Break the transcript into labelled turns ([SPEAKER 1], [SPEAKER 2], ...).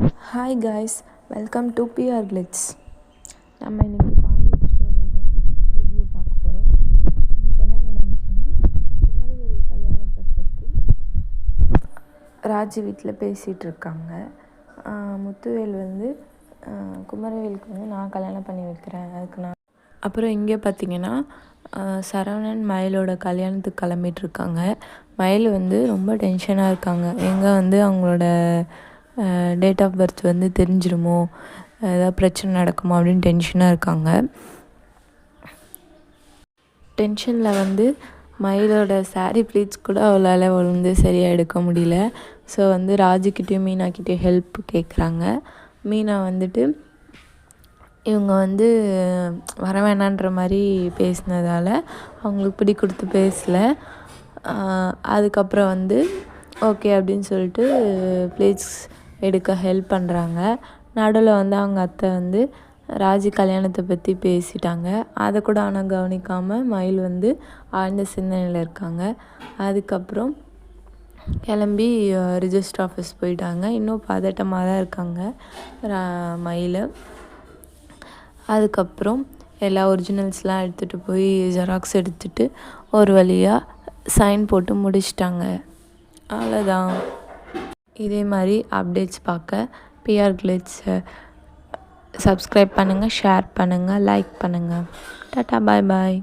[SPEAKER 1] Hi guys, welcome to PR glitz. நம்ம இன்றைக்கி Pandian ஸ்டோரியோட review பார்க்க போகிறோம். இன்றைக்கி என்ன நடந்துச்சுன்னா, குமரவேல் கல்யாணத்தை பற்றி ராஜி வீட்டில் பேசிகிட்டு இருக்காங்க. முத்துவேல் வந்து குமரவேலுக்கு வந்து நான் கல்யாணம் பண்ணி வைக்கிறேன், அதுக்கு நான். அப்புறம் இங்கே பார்த்திங்கன்னா சரவணன் மயிலோட கல்யாணத்துக்கு கிளம்பிகிட்ருக்காங்க. மயில் வந்து ரொம்ப டென்ஷனாக இருக்காங்க. எங்கே வந்து அவங்களோட டேட் ஆஃப் பர்த் வந்து தெரிஞ்சிருமோ, ஏதாவது பிரச்சனை நடக்குமோ அப்படின்னு டென்ஷனாக இருக்காங்க. டென்ஷனில் வந்து மயிலோட சாரீ ப்ளீட்ஸ் கூட அவளால் வந்து சரியாக எடுக்க முடியல. ஸோ வந்து ராஜுக்கிட்டேயும் மீனாக்கிட்டேயும் ஹெல்ப் கேட்குறாங்க. மீனா வந்துட்டு இவங்க வந்து வர வேணான்ற மாதிரி பேசினதால் அவங்களுக்கு பிடி கொடுத்து பேசலை. அதுக்கப்புறம் வந்து ஓகே அப்படின்னு சொல்லிட்டு ப்ளீட்ஸ் எடுக்க ஹெல்ப் பண்ணுறாங்க. நடுவில் வந்து அவங்க அத்தை வந்து ராஜி கல்யாணத்தை பற்றி பேசிட்டாங்க. அதை கூட ஆனால் கவனிக்காமல் மயில் வந்து ஆழ்ந்த சிந்தனையில் இருக்காங்க. அதுக்கப்புறம் கிளம்பி ரிஜிஸ்டர் ஆஃபீஸ் போயிட்டாங்க. இன்னும் பதட்டமாக தான் இருக்காங்க மயில். அதுக்கப்புறம் எல்லா ஒரிஜினல்ஸ்லாம் எடுத்துகிட்டு போய் ஜெராக்ஸ் எடுத்துகிட்டு ஒரு வழியாக சைன் போட்டு முடிச்சிட்டாங்க. அவ்வளோதான். இதே மாதிரி அப்டேட்ஸ் பார்க்க பிஆர் கிளிட்ஸை சப்ஸ்கிரைப் பண்ணுங்கள், ஷேர் பண்ணுங்கள், லைக் பண்ணுங்கள். டாட்டா, பாய் பாய்.